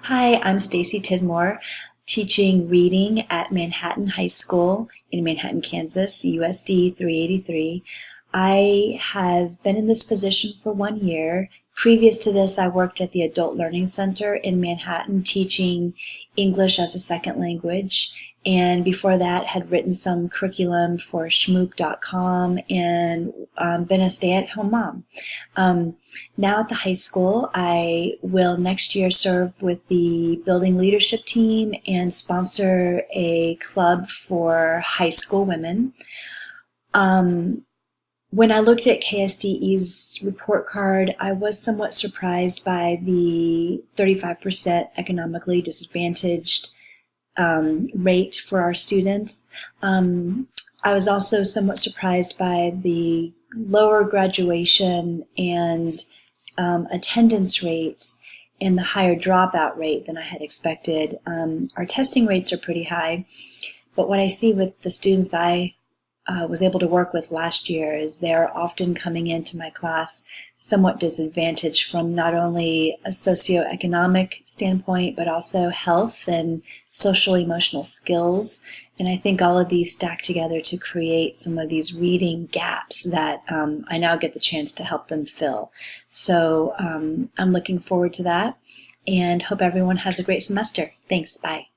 Hi, I'm Stacy Tidmore, teaching reading at Manhattan High School in Manhattan, Kansas, USD 383. I have been in this position for 1 year. Previous to this, I worked at the Adult Learning Center in Manhattan teaching English as a second language. And before that, had written some curriculum for schmoop.com and been a stay-at-home mom. Now at the high school, I will next year serve with the building leadership team and sponsor a club for high school women. When I looked at KSDE's report card, I was somewhat surprised by the 35% economically disadvantaged rate for our students. I was also somewhat surprised by the lower graduation and attendance rates and the higher dropout rate than I had expected. Our testing rates are pretty high, but what I see with the students I was able to work with last year is they're often coming into my class somewhat disadvantaged from not only a socioeconomic standpoint, but also health and social emotional skills. And I think all of these stack together to create some of these reading gaps that I now get the chance to help them fill. So I'm looking forward to that and hope everyone has a great semester. Thanks. Bye.